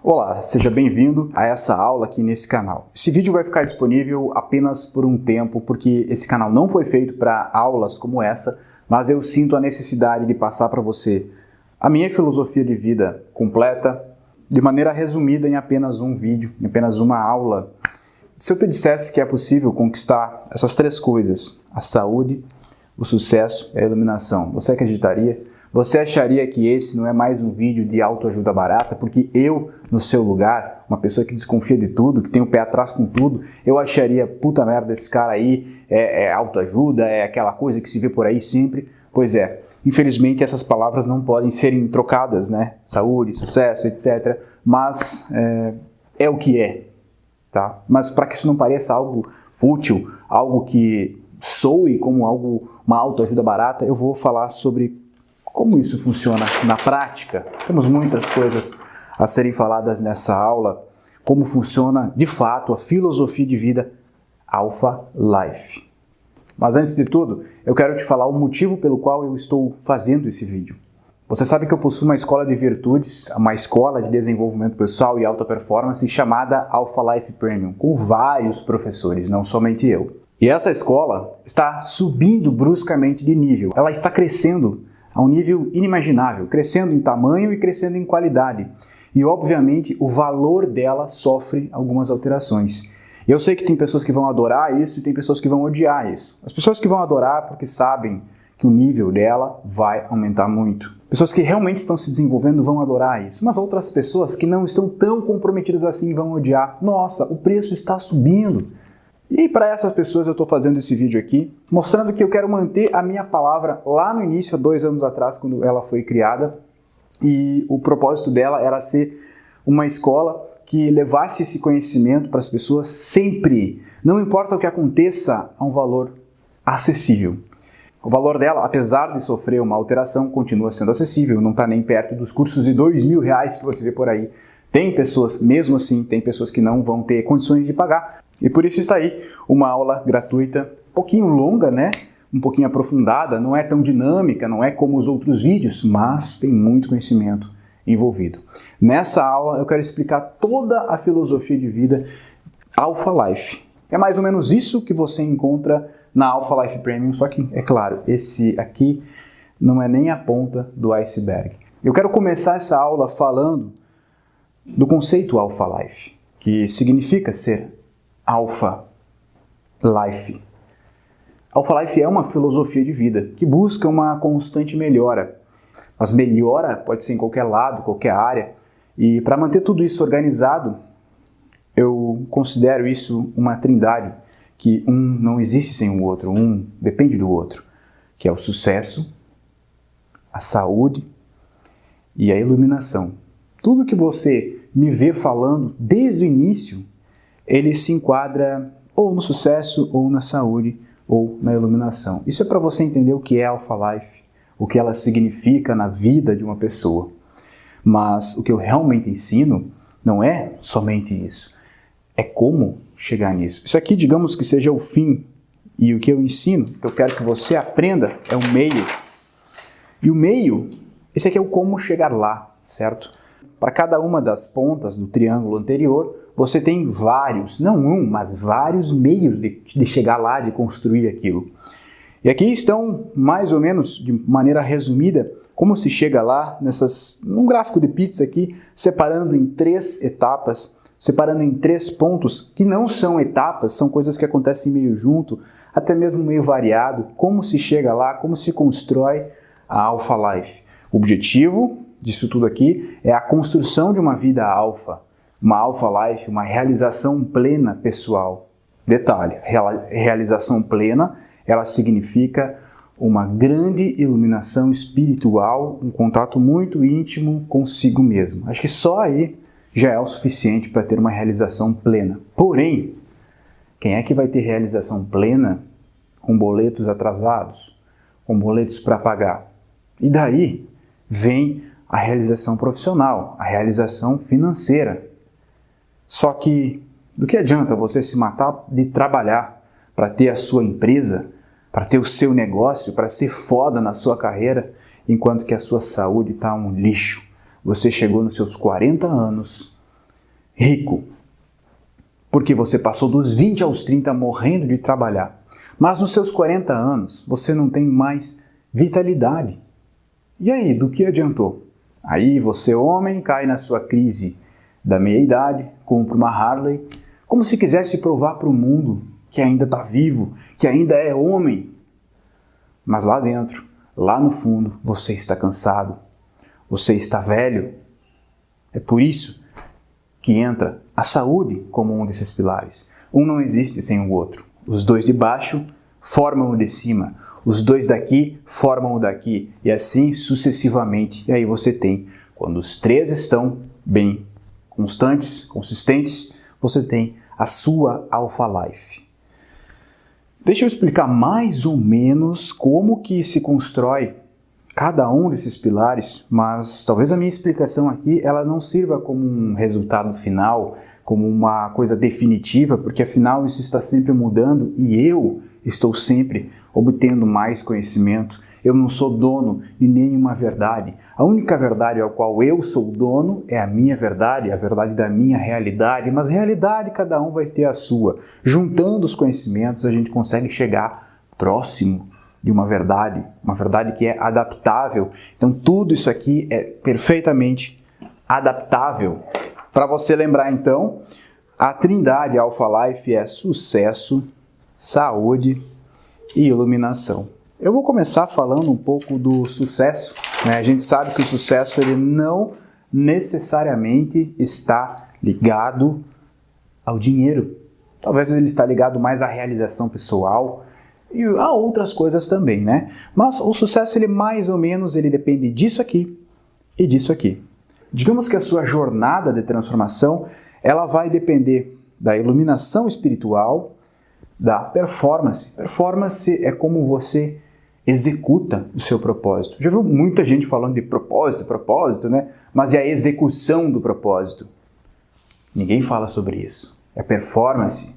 Olá, seja bem-vindo a essa aula aqui nesse canal. Esse vídeo vai ficar disponível apenas por um tempo, porque esse canal não foi feito para aulas como essa, mas eu sinto a necessidade de passar para você a minha filosofia de vida completa, de maneira resumida em apenas um vídeo, em apenas uma aula. Se eu te dissesse que é possível conquistar essas três coisas, a saúde, o sucesso e a iluminação, você acreditaria? Você acharia que esse não é mais um vídeo de autoajuda barata? Porque eu, no seu lugar, uma pessoa que desconfia de tudo, que tem o pé atrás com tudo, eu acharia, puta merda, esse cara aí é autoajuda, é aquela coisa que se vê por aí sempre. Pois é, infelizmente essas palavras não podem serem trocadas, né? Saúde, sucesso, etc. Mas é o que é, tá? Mas para que isso não pareça algo fútil, algo que soe como uma autoajuda barata, eu vou falar sobre como isso funciona na prática. Temos muitas coisas a serem faladas nessa aula. Como funciona, de fato, a filosofia de vida Alpha Life. Mas antes de tudo, eu quero te falar o motivo pelo qual eu estou fazendo esse vídeo. Você sabe que eu possuo uma escola de virtudes, uma escola de desenvolvimento pessoal e alta performance chamada Alpha Life Premium, com vários professores, não somente eu. E essa escola está subindo bruscamente de nível. Ela está crescendo a um nível inimaginável, crescendo em tamanho e crescendo em qualidade. E, obviamente, o valor dela sofre algumas alterações. Eu sei que tem pessoas que vão adorar isso e tem pessoas que vão odiar isso. As pessoas que vão adorar porque sabem que o nível dela vai aumentar muito. Pessoas que realmente estão se desenvolvendo vão adorar isso, mas outras pessoas que não estão tão comprometidas assim vão odiar. Nossa, o preço está subindo. E para essas pessoas eu estou fazendo esse vídeo aqui, mostrando que eu quero manter a minha palavra lá no início, há 2 anos atrás, quando ela foi criada. E o propósito dela era ser uma escola que levasse esse conhecimento para as pessoas sempre. Não importa o que aconteça, a um valor acessível. O valor dela, apesar de sofrer uma alteração, continua sendo acessível, não está nem perto dos cursos de R$2.000 que você vê por aí. Tem pessoas, mesmo assim, tem pessoas que não vão ter condições de pagar. E por isso está aí uma aula gratuita, um pouquinho longa, né? Um pouquinho aprofundada, não é tão dinâmica, não é como os outros vídeos, mas tem muito conhecimento envolvido. Nessa aula eu quero explicar toda a filosofia de vida Alpha Life. É mais ou menos isso que você encontra na Alpha Life Premium, só que, é claro, esse aqui não é nem a ponta do iceberg. Eu quero começar essa aula falando do conceito Alpha Life, que significa ser Alpha Life. Alpha Life é uma filosofia de vida que busca uma constante melhora. Mas melhora pode ser em qualquer lado, qualquer área. E para manter tudo isso organizado, eu considero isso uma trindade, que um não existe sem o outro, um depende do outro, que é o sucesso, a saúde e a iluminação. Tudo que você me vê falando desde o início, ele se enquadra ou no sucesso, ou na saúde, ou na iluminação. Isso é para você entender o que é Alpha Life, o que ela significa na vida de uma pessoa. Mas o que eu realmente ensino não é somente isso, é como chegar nisso. Isso aqui, digamos que seja o fim, e o que eu ensino, que eu quero que você aprenda, é o meio. E o meio, esse aqui é o como chegar lá, certo? Para cada uma das pontas do triângulo anterior, você tem vários, não um, mas vários meios de chegar lá, de construir aquilo. E aqui estão, mais ou menos, de maneira resumida, como se chega lá, num gráfico de pizza aqui, separando em 3 etapas, separando em 3 pontos, que não são etapas, são coisas que acontecem meio junto, até mesmo meio variado, como se chega lá, como se constrói a Alpha Life. O objetivo disso tudo aqui é a construção de uma vida alfa, uma Alpha Life, uma realização plena pessoal. Detalhe, realização plena, ela significa uma grande iluminação espiritual, um contato muito íntimo consigo mesmo. Acho que só aí já é o suficiente para ter uma realização plena. Porém, quem é que vai ter realização plena com boletos atrasados, com boletos para pagar? E daí vem a realização profissional, a realização financeira. Só que do que adianta você se matar de trabalhar para ter a sua empresa, para ter o seu negócio, para ser foda na sua carreira, enquanto que a sua saúde está um lixo? Você chegou nos seus 40 anos rico, porque você passou dos 20 aos 30 morrendo de trabalhar. Mas nos seus 40 anos, você não tem mais vitalidade. E aí, do que adiantou? Aí você, homem, cai na sua crise da meia-idade, compra uma Harley, como se quisesse provar para o mundo que ainda está vivo, que ainda é homem. Mas lá dentro, lá no fundo, você está cansado, você está velho. É por isso que entra a saúde como um desses pilares. Um não existe sem o outro. Os dois de baixo formam o de cima. Os dois daqui formam o daqui. E assim sucessivamente. E aí você tem, quando os três estão bem constantes, consistentes, você tem a sua Alpha Life. Deixa eu explicar mais ou menos como que se constrói cada um desses pilares, mas talvez a minha explicação aqui ela não sirva como um resultado final, como uma coisa definitiva, porque afinal isso está sempre mudando e eu estou sempre obtendo mais conhecimento. Eu não sou dono de nenhuma verdade. A única verdade ao qual eu sou dono é a minha verdade, a verdade da minha realidade, mas realidade cada um vai ter a sua. Juntando os conhecimentos a gente consegue chegar próximo de uma verdade que é adaptável. Então tudo isso aqui é perfeitamente adaptável. Para você lembrar então, a trindade Alpha Life é sucesso, saúde e iluminação. Eu vou começar falando um pouco do sucesso, né? A gente sabe que o sucesso ele não necessariamente está ligado ao dinheiro. Talvez ele está ligado mais à realização pessoal, e há outras coisas também, né? Mas o sucesso, ele mais ou menos, ele depende disso aqui e disso aqui. Digamos que a sua jornada de transformação, ela vai depender da iluminação espiritual, da performance. Performance é como você executa o seu propósito. Já viu muita gente falando de propósito, né? Mas e a execução do propósito? Ninguém fala sobre isso. É performance.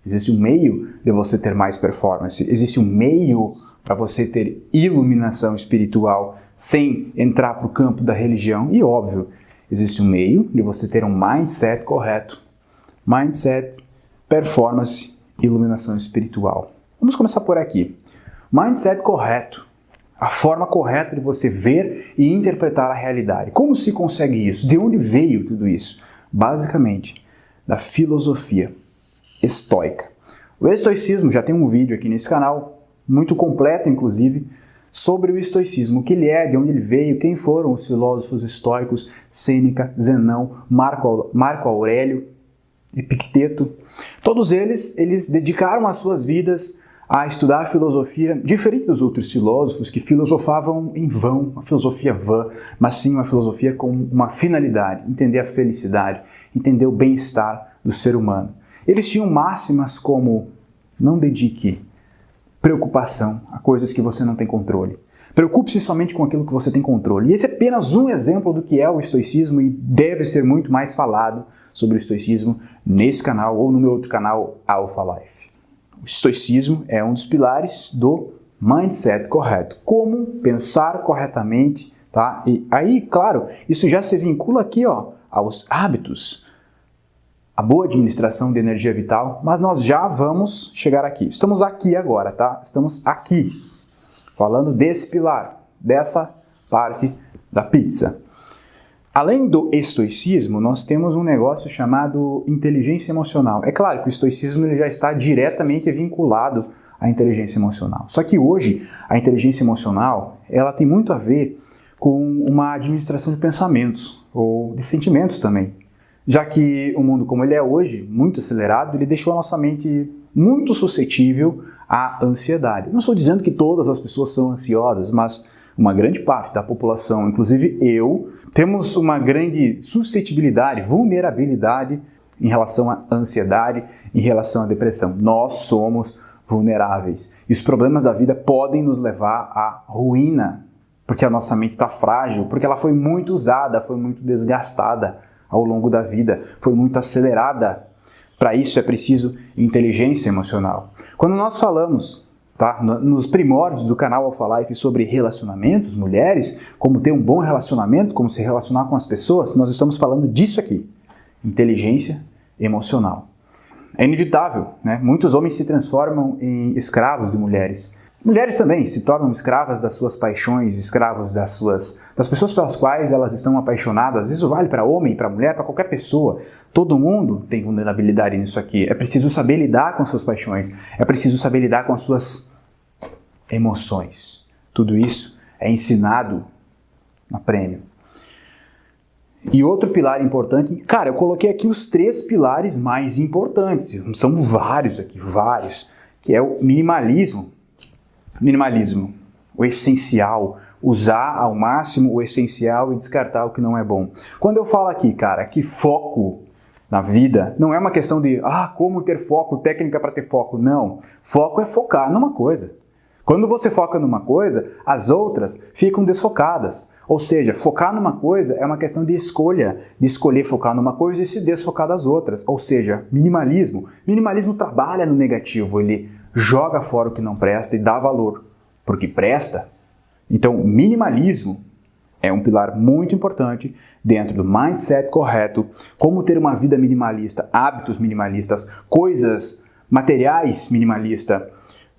Existe um meio de você ter mais performance. Existe um meio para você ter iluminação espiritual sem entrar para o campo da religião. E óbvio, existe um meio de você ter um mindset correto. Mindset, performance, iluminação espiritual. Vamos começar por aqui. Mindset correto. A forma correta de você ver e interpretar a realidade. Como se consegue isso? De onde veio tudo isso? Basicamente, da filosofia estoica. O estoicismo, já tem um vídeo aqui nesse canal, muito completo inclusive, sobre o estoicismo, o que ele é, de onde ele veio, quem foram os filósofos estoicos, Sêneca, Zenão, Marco Aurélio, Epicteto. Todos eles dedicaram as suas vidas a estudar a filosofia, diferente dos outros filósofos que filosofavam em vão, uma filosofia vã, mas sim uma filosofia com uma finalidade, entender a felicidade, entender o bem-estar do ser humano. Eles tinham máximas como não dedique preocupação a coisas que você não tem controle. Preocupe-se somente com aquilo que você tem controle. E esse é apenas um exemplo do que é o estoicismo e deve ser muito mais falado sobre o estoicismo nesse canal ou no meu outro canal, Alpha Life. O estoicismo é um dos pilares do mindset correto. Como pensar corretamente, tá? E aí, claro, isso já se vincula aqui, ó, aos hábitos, a boa administração de energia vital, mas nós já vamos chegar aqui. Estamos aqui agora, tá? Estamos aqui, falando desse pilar, dessa parte da pizza. Além do estoicismo, nós temos um negócio chamado inteligência emocional. É claro que o estoicismo ele já está diretamente vinculado à inteligência emocional. Só que hoje, a inteligência emocional, ela tem muito a ver com uma administração de pensamentos, ou de sentimentos também. Já que o mundo como ele é hoje, muito acelerado, ele deixou a nossa mente muito suscetível à ansiedade. Não estou dizendo que todas as pessoas são ansiosas, mas uma grande parte da população, inclusive eu, temos uma grande suscetibilidade, vulnerabilidade em relação à ansiedade, em relação à depressão. Nós somos vulneráveis. E os problemas da vida podem nos levar à ruína, porque a nossa mente está frágil, porque ela foi muito usada, foi muito desgastada ao longo da vida, foi muito acelerada. Para isso é preciso inteligência emocional. Quando nós falamos, tá, nos primórdios do canal Alpha Life sobre relacionamentos, mulheres, como ter um bom relacionamento, como se relacionar com as pessoas, nós estamos falando disso aqui. inteligência emocional. É inevitável, né? Muitos homens se transformam em escravos de mulheres. Mulheres também se tornam escravas das suas paixões, escravos das pessoas pelas quais elas estão apaixonadas. Isso vale para homem, para mulher, para qualquer pessoa. Todo mundo tem vulnerabilidade nisso aqui. É preciso saber lidar com as suas paixões. É preciso saber lidar com as suas emoções. Tudo isso é ensinado na Premium. E outro pilar importante, cara, eu coloquei aqui os 3 pilares mais importantes. São vários aqui, vários, que é o minimalismo. Minimalismo, o essencial, usar ao máximo o essencial e descartar o que não é bom. Quando eu falo aqui, cara, que foco na vida não é uma questão de, como ter foco, técnica para ter foco. Não, foco é focar numa coisa. Quando você foca numa coisa, as outras ficam desfocadas. Ou seja, focar numa coisa é uma questão de escolher focar numa coisa e se desfocar das outras. Ou seja, minimalismo. Minimalismo trabalha no negativo, ele joga fora o que não presta e dá valor porque presta. Então, minimalismo é um pilar muito importante dentro do mindset correto, como ter uma vida minimalista, hábitos minimalistas, coisas materiais minimalistas,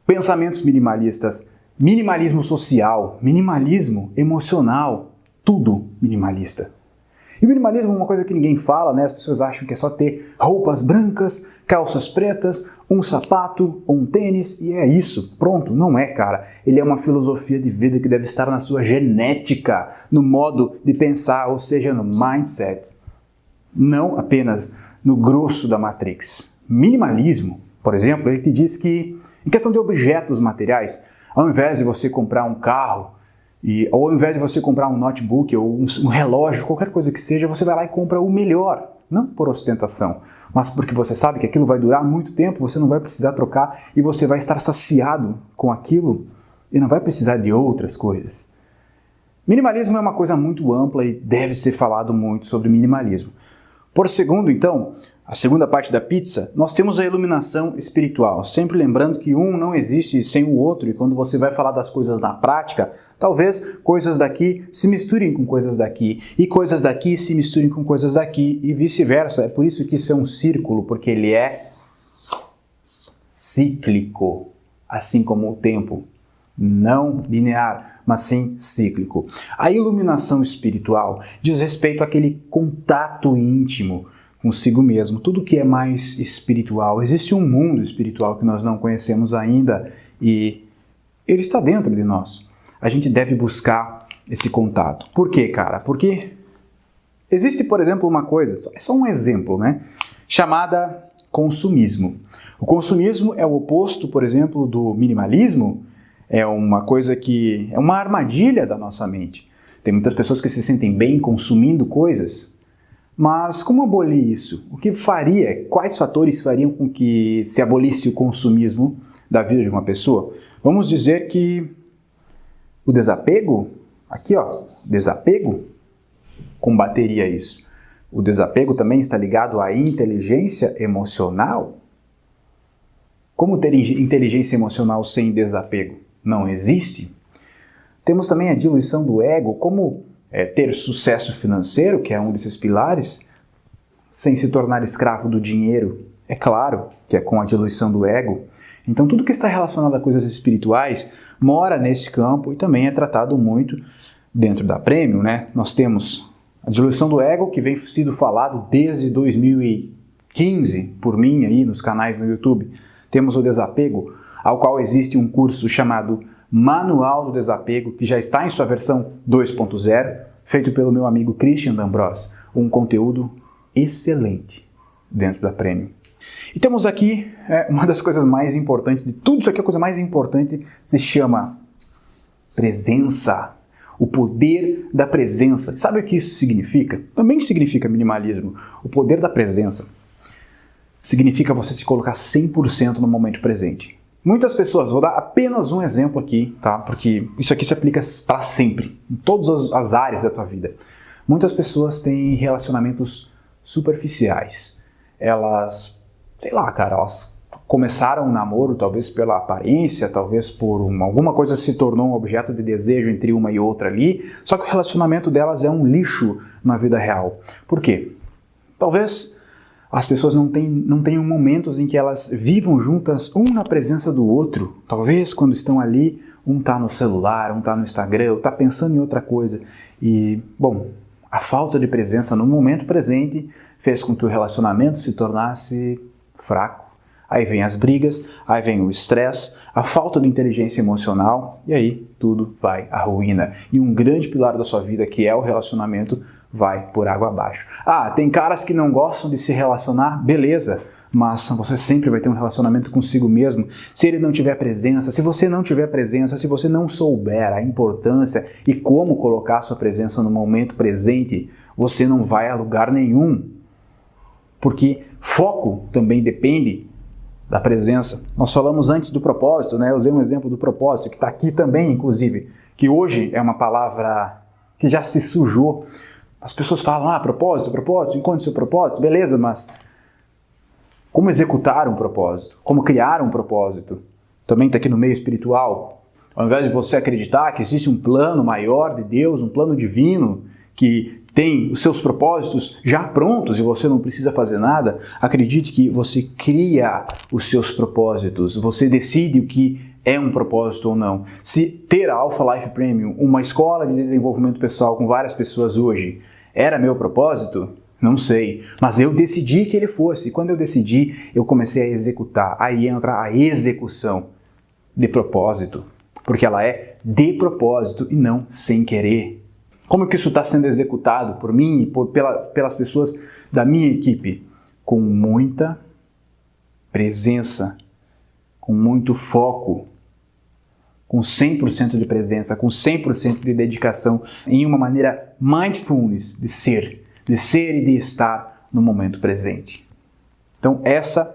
pensamentos minimalistas, minimalismo social, minimalismo emocional, tudo minimalista. E o minimalismo é uma coisa que ninguém fala, né? As pessoas acham que é só ter roupas brancas, calças pretas, um sapato ou um tênis e é isso. Pronto, não é, cara. Ele é uma filosofia de vida que deve estar na sua genética, no modo de pensar, ou seja, no mindset. Não apenas no grosso da Matrix. Minimalismo, por exemplo, ele te diz que, em questão de objetos materiais, ao invés de você comprar um carro, ou ao invés de você comprar um notebook ou um relógio, qualquer coisa que seja, você vai lá e compra o melhor. Não por ostentação, mas porque você sabe que aquilo vai durar muito tempo, você não vai precisar trocar e você vai estar saciado com aquilo e não vai precisar de outras coisas. Minimalismo é uma coisa muito ampla e deve ser falado muito sobre minimalismo. Por segundo, então, a segunda parte da pizza, nós temos a iluminação espiritual. Sempre lembrando que um não existe sem o outro e quando você vai falar das coisas na prática, talvez coisas daqui se misturem com coisas daqui e coisas daqui se misturem com coisas daqui e vice-versa. É por isso que isso é um círculo, porque ele é cíclico, assim como o tempo. Não linear, mas sim cíclico. A iluminação espiritual diz respeito àquele contato íntimo consigo mesmo, tudo que é mais espiritual. Existe um mundo espiritual que nós não conhecemos ainda e ele está dentro de nós. A gente deve buscar esse contato. Por quê, cara? Porque existe, por exemplo, uma coisa, é só um exemplo, né? Chamada consumismo. O consumismo é o oposto, por exemplo, do minimalismo. É uma coisa que é uma armadilha da nossa mente. Tem muitas pessoas que se sentem bem consumindo coisas. Mas como abolir isso? O que faria? Quais fatores fariam com que se abolisse o consumismo da vida de uma pessoa? Vamos dizer que o desapego, aqui ó, desapego combateria isso. O desapego também está ligado à inteligência emocional. Como ter inteligência emocional sem desapego? Não existe. Temos também a diluição do ego, como ter sucesso financeiro, que é um desses pilares, sem se tornar escravo do dinheiro. É claro que é com a diluição do ego. Então tudo que está relacionado a coisas espirituais mora nesse campo e também é tratado muito dentro da Premium, né? Nós temos a diluição do ego, que vem sido falado desde 2015 por mim aí nos canais no YouTube. Temos o desapego, ao qual existe um curso chamado Manual do Desapego, que já está em sua versão 2.0, feito pelo meu amigo Christian D'Ambrós. Um conteúdo excelente dentro da Premium. E temos aqui uma das coisas mais importantes de tudo isso aqui, a coisa mais importante se chama presença. O poder da presença. Sabe o que isso significa? Também significa minimalismo. O poder da presença significa você se colocar 100% no momento presente. Muitas pessoas, vou dar apenas um exemplo aqui, tá? Porque isso aqui se aplica para sempre, em todas as áreas da tua vida. Muitas pessoas têm relacionamentos superficiais. Elas, sei lá, cara, elas começaram um namoro talvez pela aparência, talvez por alguma coisa se tornou um objeto de desejo entre uma e outra ali, só que o relacionamento delas é um lixo na vida real. Por quê? Talvez as pessoas não tenham momentos em que elas vivam juntas, um na presença do outro. Talvez quando estão ali, um está no celular, um está no Instagram, está pensando em outra coisa. E, bom, a falta de presença no momento presente fez com que o relacionamento se tornasse fraco. Aí vem as brigas, aí vem o estresse, a falta de inteligência emocional, e aí tudo vai à ruína. E um grande pilar da sua vida, que é o relacionamento, vai por água abaixo. Ah, tem caras que não gostam de se relacionar, beleza, mas você sempre vai ter um relacionamento consigo mesmo. Se ele não tiver presença, se você não tiver presença, se você não souber a importância e como colocar sua presença no momento presente, você não vai a lugar nenhum. Porque foco também depende da presença. Nós falamos antes do propósito, né? Eu usei um exemplo do propósito, que está aqui também, inclusive, que hoje é uma palavra que já se sujou. As pessoas falam, propósito, encontre seu propósito, beleza, mas como executar um propósito? Como criar um propósito? Também está aqui no meio espiritual. Ao invés de você acreditar que existe um plano maior de Deus, um plano divino, que tem os seus propósitos já prontos e você não precisa fazer nada, acredite que você cria os seus propósitos, você decide o que é um propósito ou não. Se ter a Alpha Life Premium, uma escola de desenvolvimento pessoal com várias pessoas hoje, era meu propósito? Não sei, mas eu decidi que ele fosse. E quando eu decidi, eu comecei a executar. Aí entra a execução de propósito, porque ela é de propósito e não sem querer. Como que isso está sendo executado por mim e pelas pessoas da minha equipe? Com muita presença, com muito foco, com 100% de presença, com 100% de dedicação, em uma maneira mindfulness de ser e de estar no momento presente. Então essa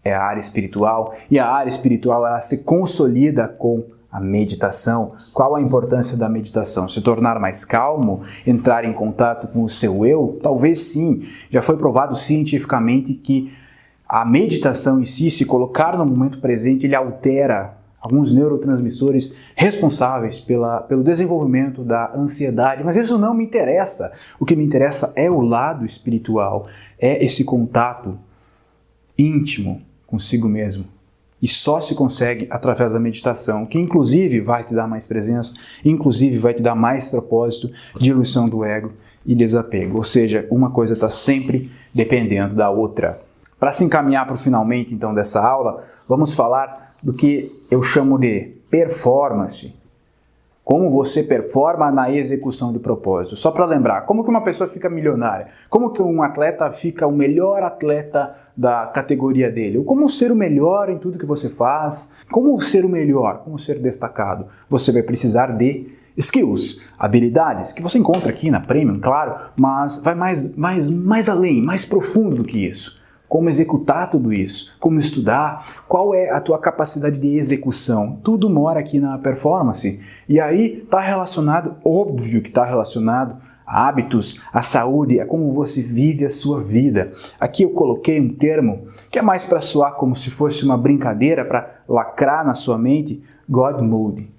é a área espiritual, e a área espiritual ela se consolida com a meditação. Qual a importância da meditação? Se tornar mais calmo? Entrar em contato com o seu eu? Talvez sim. Já foi provado cientificamente que a meditação em si, se colocar no momento presente, ele altera alguns neurotransmissores responsáveis pelo desenvolvimento da ansiedade. Mas isso não me interessa. O que me interessa é o lado espiritual, é esse contato íntimo consigo mesmo. E só se consegue através da meditação, que inclusive vai te dar mais presença, inclusive vai te dar mais propósito, diluição do ego e desapego. Ou seja, uma coisa está sempre dependendo da outra. Para se encaminhar para o finalmente então dessa aula, vamos falar do que eu chamo de performance. Como você performa na execução do propósito. Só para lembrar, como que uma pessoa fica milionária? Como que um atleta fica o melhor atleta da categoria dele? Ou como ser o melhor em tudo que você faz? Como ser o melhor? Como ser destacado? Você vai precisar de skills, habilidades, que você encontra aqui na Premium, claro, mas vai mais além, mais profundo do que isso. Como executar tudo isso, como estudar, qual é a tua capacidade de execução. Tudo mora aqui na performance. E aí está relacionado, óbvio que está relacionado a hábitos, a saúde, a como você vive a sua vida. Aqui eu coloquei um termo que é mais para soar como se fosse uma brincadeira, para lacrar na sua mente, God Mode,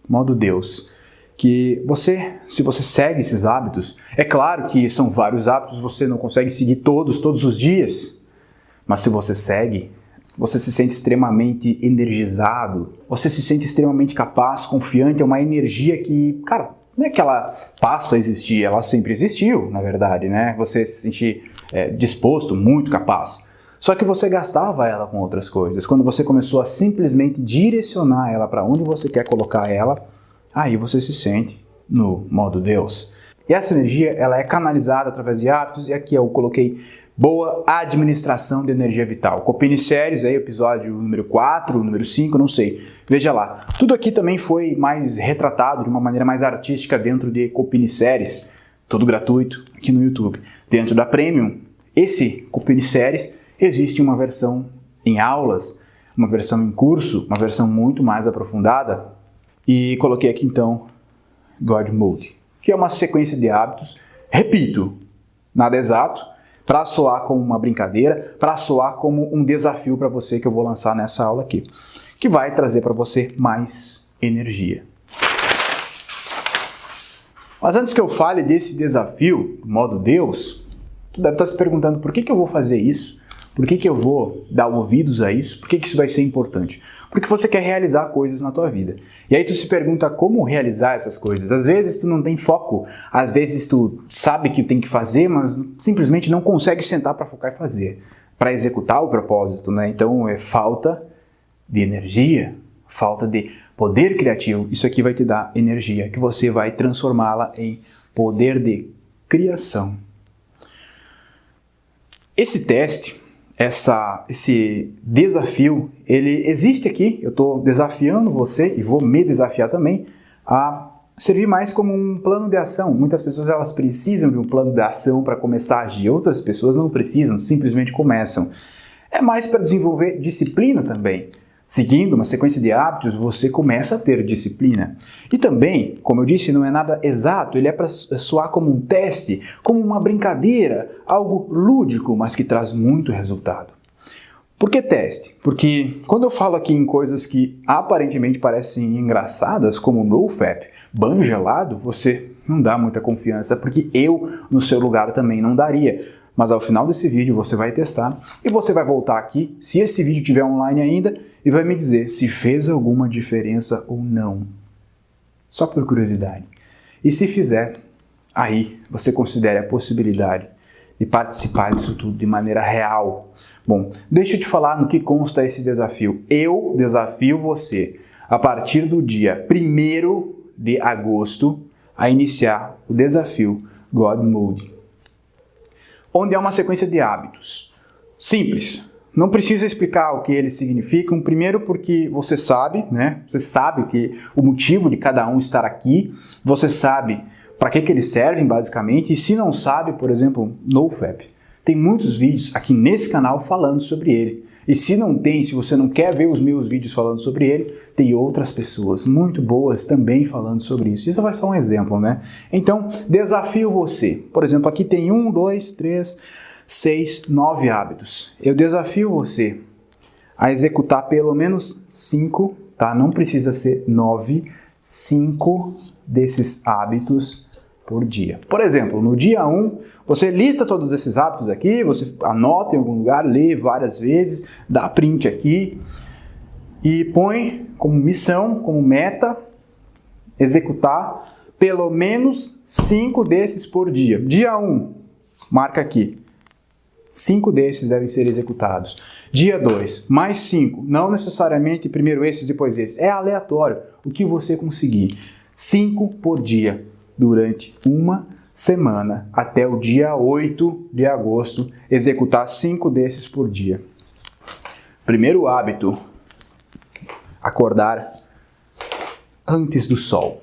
modo Deus. Que se você segue esses hábitos, é claro que são vários hábitos, você não consegue seguir todos os dias. Mas se você segue, você se sente extremamente energizado, você se sente extremamente capaz, confiante, é uma energia que, cara, não é que ela passa a existir, ela sempre existiu, na verdade, né? Você se sentir disposto, muito capaz. Só que você gastava ela com outras coisas. Quando você começou a simplesmente direcionar ela para onde você quer colocar ela, aí você se sente no modo Deus. E essa energia, ela é canalizada através de hábitos, e aqui eu coloquei boa administração de energia vital. Copini Séries, aí, episódio número 4, número 5, não sei. Veja lá. Tudo aqui também foi mais retratado de uma maneira mais artística dentro de Copini Séries. Tudo gratuito aqui no YouTube. Dentro da Premium, esse Copini Séries, existe uma versão em aulas, uma versão em curso, uma versão muito mais aprofundada. E coloquei aqui então God Mode, que é uma sequência de hábitos, repito, nada exato, para soar como uma brincadeira, para soar como um desafio para você que eu vou lançar nessa aula aqui, que vai trazer para você mais energia. Mas antes que eu fale desse desafio, modo Deus, Tu deve estar se perguntando por que eu vou fazer isso? Por que eu vou dar ouvidos a isso? Por que isso vai ser importante? Porque você quer realizar coisas na tua vida. E aí tu se pergunta como realizar essas coisas. Às vezes tu não tem foco, às vezes tu sabe que tem que fazer, mas simplesmente não consegue sentar para focar e fazer, para executar o propósito, né? Então é falta de energia, falta de poder criativo. Isso aqui vai te dar energia, que você vai transformá-la em poder de criação. Esse teste, esse desafio, ele existe aqui. Eu estou desafiando você e vou me desafiar também a servir mais como um plano de ação. Muitas pessoas elas precisam de um plano de ação para começar a agir, outras pessoas não precisam, simplesmente começam. É mais para desenvolver disciplina também. Seguindo uma sequência de hábitos, você começa a ter disciplina. E também, como eu disse, não é nada exato, ele é para soar como um teste, como uma brincadeira, algo lúdico, mas que traz muito resultado. Por que teste? Porque quando eu falo aqui em coisas que aparentemente parecem engraçadas, como NoFap, banho gelado, você não dá muita confiança, porque eu, no seu lugar, também não daria. Mas ao final desse vídeo você vai testar e você vai voltar aqui, se esse vídeo estiver online ainda, e vai me dizer se fez alguma diferença ou não. Só por curiosidade. E se fizer, aí você considere a possibilidade de participar disso tudo de maneira real. Bom, deixa eu te falar no que consta esse desafio. Eu desafio você, a partir do dia 1º de agosto, a iniciar o desafio God Mode, onde é uma sequência de hábitos simples. Não precisa explicar o que eles significam, primeiro porque você sabe, né? Você sabe o motivo de cada um estar aqui, você sabe para que eles servem basicamente, e se não sabe, por exemplo, NoFap, tem muitos vídeos aqui nesse canal falando sobre ele. E se não tem, se você não quer ver os meus vídeos falando sobre ele, tem outras pessoas muito boas também falando sobre isso. Isso vai ser um exemplo, né? Então, desafio você. Por exemplo, aqui tem 1, 2, 3, 6, 9 hábitos. Eu desafio você a executar pelo menos 5, tá? Não precisa ser 9, 5 desses hábitos por dia. Por exemplo, no dia 1, você lista todos esses hábitos aqui, você anota em algum lugar, lê várias vezes, dá print aqui e põe como missão, como meta, executar pelo menos 5 desses por dia. Dia 1, marca aqui. 5 desses devem ser executados. Dia 2, mais 5. Não necessariamente primeiro esses, depois esses. É aleatório. O que você conseguir. 5 por dia durante uma semana até o dia 8 de agosto. Executar 5 desses por dia. Primeiro hábito. Acordar antes do sol.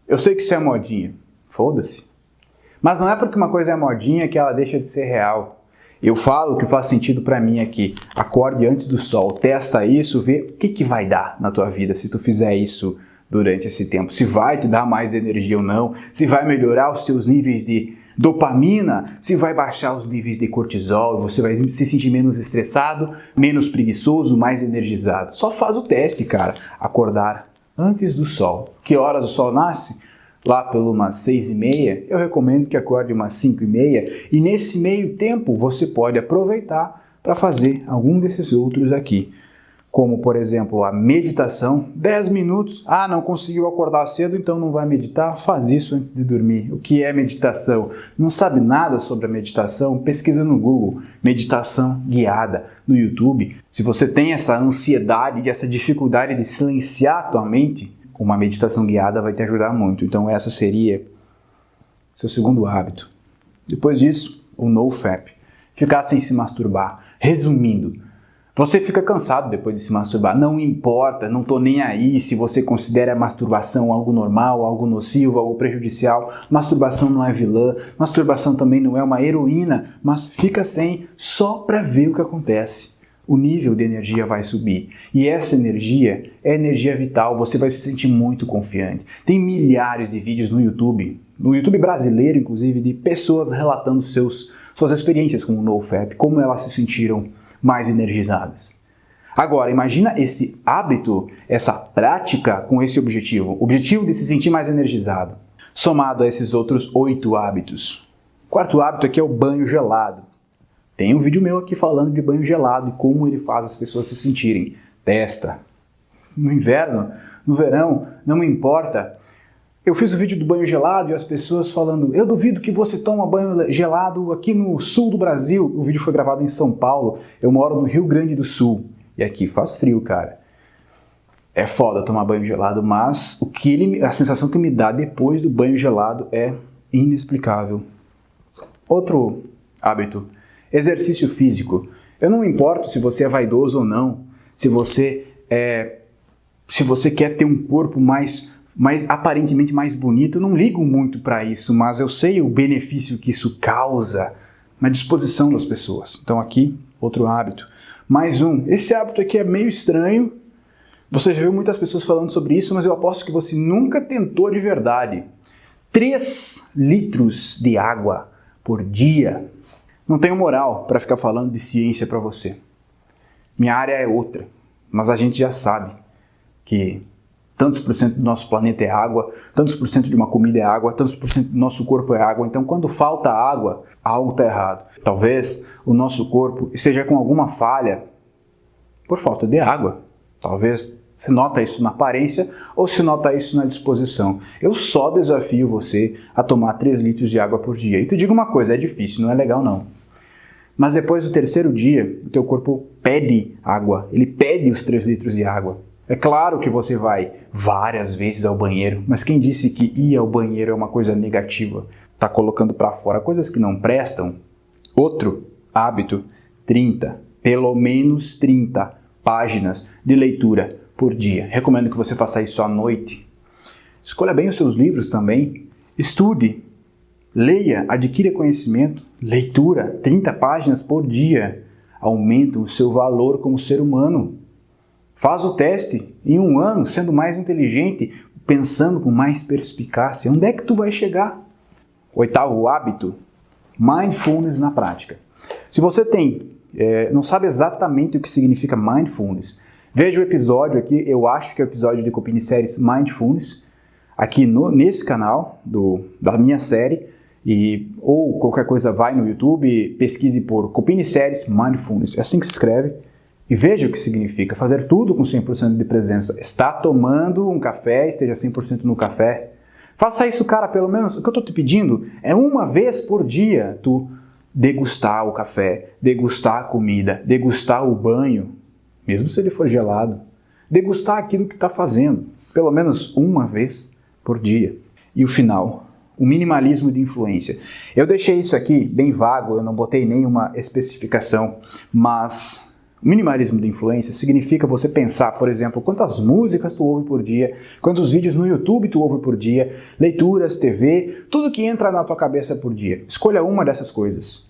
Eu sei que isso é modinha. Foda-se. Mas não é porque uma coisa é modinha que ela deixa de ser real. Eu falo o que faz sentido para mim aqui. Acorde antes do sol, testa isso, vê o que vai dar na tua vida se tu fizer isso durante esse tempo. Se vai te dar mais energia ou não, se vai melhorar os seus níveis de dopamina, se vai baixar os níveis de cortisol, você vai se sentir menos estressado, menos preguiçoso, mais energizado. Só faz o teste, cara. Acordar antes do sol. Que horas o sol nasce? Lá pelo umas 6h30, eu recomendo que acorde umas 5h30 e nesse meio tempo você pode aproveitar para fazer algum desses outros aqui. Como, por exemplo, a meditação, 10 minutos. Ah, não conseguiu acordar cedo, então não vai meditar? Faz isso antes de dormir. O que é meditação? Não sabe nada sobre a meditação? Pesquisa no Google, meditação guiada no YouTube. Se você tem essa ansiedade e essa dificuldade de silenciar a tua mente, uma meditação guiada vai te ajudar muito. Então essa seria seu segundo hábito. Depois disso, o NoFap. Ficar sem se masturbar. Resumindo, você fica cansado depois de se masturbar. Não importa, não tô nem aí se você considera a masturbação algo normal, algo nocivo, algo prejudicial. Masturbação não é vilã, masturbação também não é uma heroína, mas fica sem só para ver o que acontece. O nível de energia vai subir. E essa energia é energia vital, você vai se sentir muito confiante. Tem milhares de vídeos no YouTube brasileiro, inclusive, de pessoas relatando suas experiências com o NoFap, como elas se sentiram mais energizadas. Agora, imagina esse hábito, essa prática com esse objetivo. O objetivo de se sentir mais energizado, somado a esses outros 8 hábitos. Quarto hábito aqui é o banho gelado. Tem um vídeo meu aqui falando de banho gelado e como ele faz as pessoas se sentirem. Testa. No inverno, no verão, não me importa. Eu fiz o vídeo do banho gelado e as pessoas falando: eu duvido que você toma banho gelado aqui no sul do Brasil. O vídeo foi gravado em São Paulo. Eu moro no Rio Grande do Sul. E aqui faz frio, cara. É foda tomar banho gelado, mas a sensação que me dá depois do banho gelado é inexplicável. Outro hábito. Exercício físico. Eu não me importo se você é vaidoso ou não, se você quer ter um corpo aparentemente mais bonito, eu não ligo muito para isso, mas eu sei o benefício que isso causa na disposição das pessoas. Então aqui, outro hábito. Mais um. Esse hábito aqui é meio estranho. Você já viu muitas pessoas falando sobre isso, mas eu aposto que você nunca tentou de verdade. 3 litros de água por dia. Não tenho moral para ficar falando de ciência para você. Minha área é outra, mas a gente já sabe que tantos por cento do nosso planeta é água, tantos por cento de uma comida é água, tantos por cento do nosso corpo é água. Então, quando falta água, algo está errado. Talvez o nosso corpo esteja com alguma falha por falta de água. Talvez se nota isso na aparência ou se nota isso na disposição. Eu só desafio você a tomar 3 litros de água por dia. E te digo uma coisa, é difícil, não é legal não. Mas depois do 3º dia, o teu corpo pede água. Ele pede os 3 litros de água. É claro que você vai várias vezes ao banheiro, mas quem disse que ir ao banheiro é uma coisa negativa? Tá colocando para fora coisas que não prestam? Outro hábito, pelo menos 30 páginas de leitura por dia. Recomendo que você faça isso à noite. Escolha bem os seus livros também. Estude, leia, adquira conhecimento. Leitura, 30 páginas por dia. Aumenta o seu valor como ser humano. Faz o teste em 1 ano, sendo mais inteligente, pensando com mais perspicácia. Onde é que tu vai chegar? 8º hábito, mindfulness na prática. Se você não sabe exatamente o que significa mindfulness, veja o episódio aqui, eu acho que é o episódio de Copini Séries Mindfulness, aqui nesse canal da minha série, ou qualquer coisa vai no YouTube, pesquise por Copini Séries Mindfulness, é assim que se escreve, e veja o que significa fazer tudo com 100% de presença. Está tomando um café, esteja 100% no café. Faça isso, cara, pelo menos, o que eu estou te pedindo é 1 vez por dia tu degustar o café, degustar a comida, degustar o banho, mesmo se ele for gelado. Degustar aquilo que está fazendo, pelo menos 1 vez por dia. E o final, o minimalismo de influência. Eu deixei isso aqui bem vago, eu não botei nenhuma especificação, mas o minimalismo de influência significa você pensar, por exemplo, quantas músicas tu ouve por dia, quantos vídeos no YouTube tu ouve por dia, leituras, TV, tudo que entra na tua cabeça por dia. Escolha uma dessas coisas.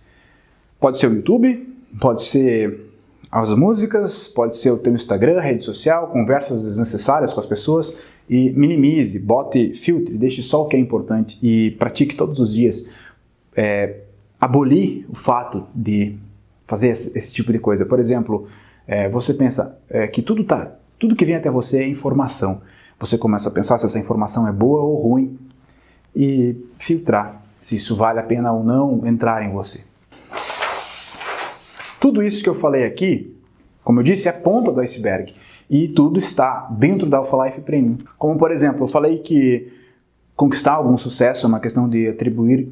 Pode ser o YouTube, pode ser as músicas, pode ser o teu Instagram, rede social, conversas desnecessárias com as pessoas, e minimize, bote filtre, deixe só o que é importante e pratique todos os dias. Abolir o fato de fazer esse tipo de coisa. Por exemplo, você pensa que tudo que vem até você é informação. Você começa a pensar se essa informação é boa ou ruim e filtrar se isso vale a pena ou não entrar em você. Tudo isso que eu falei aqui, como eu disse, é a ponta do iceberg. E tudo está dentro da Alpha Life Premium. Como, por exemplo, eu falei que conquistar algum sucesso é uma questão de atribuir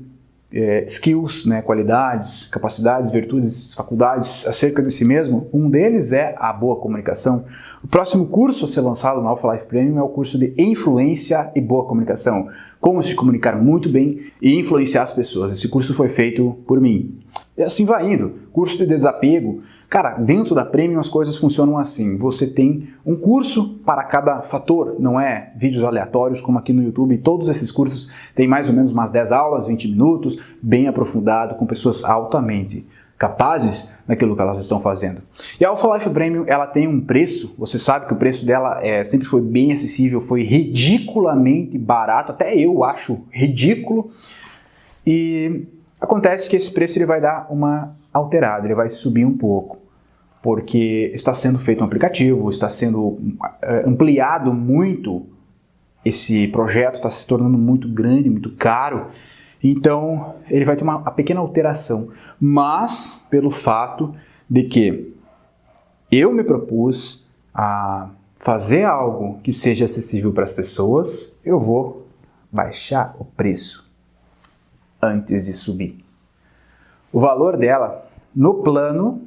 skills, qualidades, capacidades, virtudes, faculdades acerca de si mesmo. Um deles é a boa comunicação. O próximo curso a ser lançado no Alpha Life Premium é o curso de influência e boa comunicação. Como se comunicar muito bem e influenciar as pessoas. Esse curso foi feito por mim. E assim vai indo. Curso de desapego. Cara, dentro da Premium as coisas funcionam assim. Você tem um curso para cada fator, não é vídeos aleatórios como aqui no YouTube. Todos esses cursos têm mais ou menos umas 10 aulas, 20 minutos, bem aprofundado, com pessoas altamente capazes naquilo que elas estão fazendo. E a Alpha Life Premium, ela tem um preço, você sabe que o preço dela sempre foi bem acessível, foi ridiculamente barato, até eu acho ridículo. E acontece que esse preço ele vai dar uma alterada, ele vai subir um pouco, porque está sendo feito um aplicativo, está sendo ampliado muito esse projeto, está se tornando muito grande, muito caro, Então, ele vai ter uma pequena alteração, mas pelo fato de que eu me propus a fazer algo que seja acessível para as pessoas, eu vou baixar o preço antes de subir. O valor dela no plano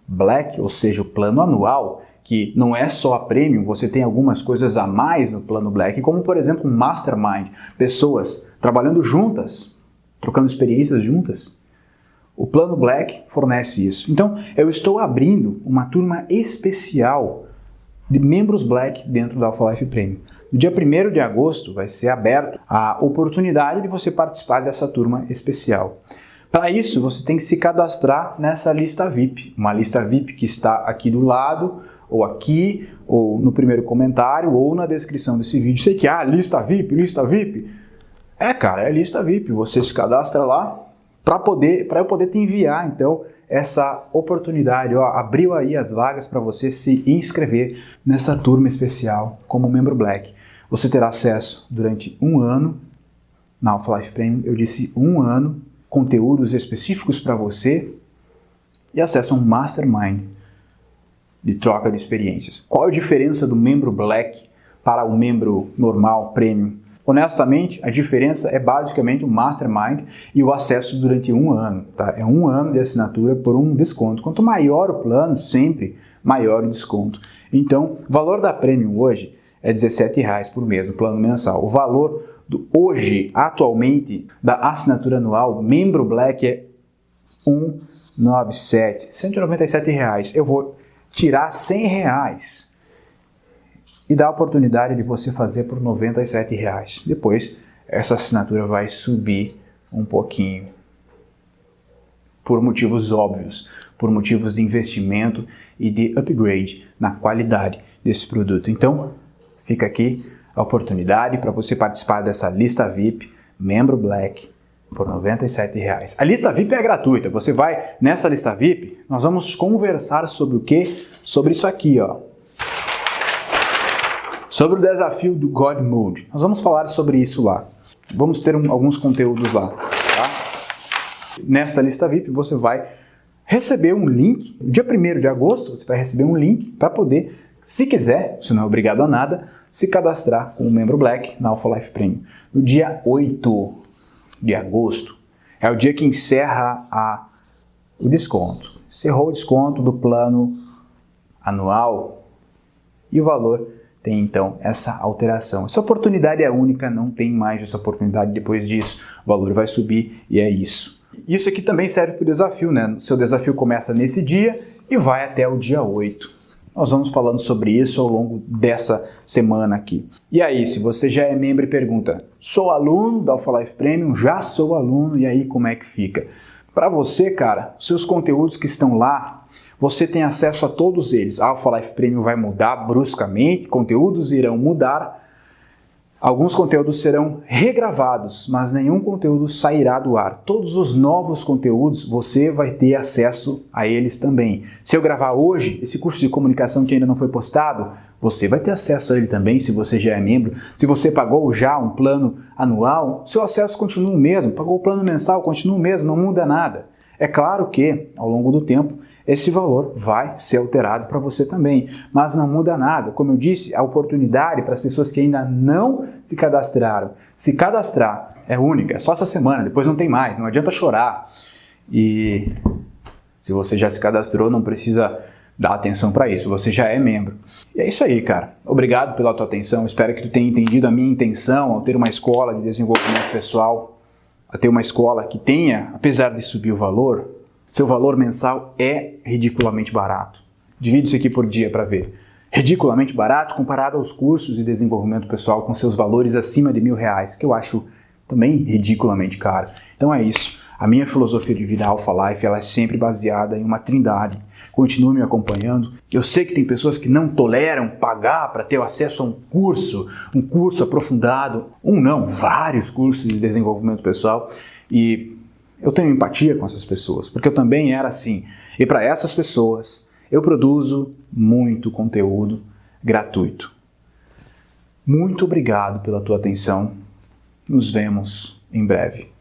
Black, ou seja, o plano anual, que não é só a Premium, você tem algumas coisas a mais no plano Black, como por exemplo um Mastermind, pessoas trabalhando juntas, trocando experiências juntas. O plano Black fornece isso. Então, eu estou abrindo uma turma especial de membros Black dentro da Alpha Life Premium. No dia 1º de agosto vai ser aberto a oportunidade de você participar dessa turma especial. Para isso, você tem que se cadastrar nessa lista VIP, uma lista VIP que está aqui do lado, ou aqui, ou no primeiro comentário, ou na descrição desse vídeo. Sei que, lista VIP, lista VIP. Cara, é lista VIP. Você se cadastra lá para eu poder te enviar, então, essa oportunidade. Abriu aí as vagas para você se inscrever nessa turma especial como membro Black. Você terá acesso durante um ano na Alpha Life Premium. Eu disse um ano, conteúdos específicos para você e acesso a um Mastermind de troca de experiências. Qual a diferença do membro Black para o membro normal, Premium? Honestamente, a diferença é basicamente o Mastermind e o acesso durante um ano. Tá? É um ano de assinatura por um desconto. Quanto maior o plano, sempre maior o desconto. Então, o valor da Premium hoje é R$17 por mês, o plano mensal. O valor hoje, atualmente, da assinatura anual, membro Black é R$197. Eu vou tirar R$100 e dar a oportunidade de você fazer por R$97. Depois, essa assinatura vai subir um pouquinho. Por motivos óbvios, por motivos de investimento e de upgrade na qualidade desse produto. Então, fica aqui a oportunidade para você participar dessa lista VIP, membro Black, por R$97. A lista VIP é gratuita. Você vai nessa lista VIP, nós vamos conversar sobre o quê? Sobre isso aqui, sobre o desafio do God Mode. Nós vamos falar sobre isso lá. Vamos ter alguns conteúdos lá, tá? Nessa lista VIP você vai receber um link. No dia 1º de agosto você vai receber um link para poder, se quiser, você não é obrigado a nada, se cadastrar como membro Black na Alpha Life Premium. No dia 8 de agosto é o dia que encerra o desconto. Encerrou o desconto do plano anual e o valor tem então essa alteração. Essa oportunidade é única, não tem mais essa oportunidade depois disso. O valor vai subir e é isso. Isso aqui também serve para o desafio, né? Seu desafio começa nesse dia e vai até o dia 8. Nós vamos falando sobre isso ao longo dessa semana aqui. E aí, se você já é membro e pergunta, sou aluno da Alpha Life Premium, já sou aluno, e aí como é que fica? Para você, cara, seus conteúdos que estão lá, você tem acesso a todos eles. A Alpha Life Premium vai mudar bruscamente, conteúdos irão mudar, alguns conteúdos serão regravados, mas nenhum conteúdo sairá do ar. Todos os novos conteúdos, você vai ter acesso a eles também. Se eu gravar hoje, esse curso de comunicação que ainda não foi postado, você vai ter acesso a ele também, se você já é membro. Se você pagou já um plano anual, seu acesso continua o mesmo. Pagou o plano mensal, continua o mesmo, não muda nada. É claro que, ao longo do tempo, esse valor vai ser alterado para você também, mas não muda nada. Como eu disse, a oportunidade para as pessoas que ainda não se cadastraram. Se cadastrar é única, é só essa semana, depois não tem mais, não adianta chorar. E se você já se cadastrou, não precisa dar atenção para isso, você já é membro. E é isso aí, cara. Obrigado pela tua atenção, espero que tu tenha entendido a minha intenção ao ter uma escola de desenvolvimento pessoal, a ter uma escola que tenha, apesar de subir o valor, seu valor mensal é ridiculamente barato. Divide isso aqui por dia para ver. Ridiculamente barato comparado aos cursos de desenvolvimento pessoal com seus valores acima de R$1.000, que eu acho também ridiculamente caro. Então é isso. A minha filosofia de vida Alpha Life ela é sempre baseada em uma trindade. Continue me acompanhando. Eu sei que tem pessoas que não toleram pagar para ter acesso a um curso aprofundado. Vários cursos de desenvolvimento pessoal. E eu tenho empatia com essas pessoas, porque eu também era assim. E para essas pessoas, eu produzo muito conteúdo gratuito. Muito obrigado pela tua atenção. Nos vemos em breve.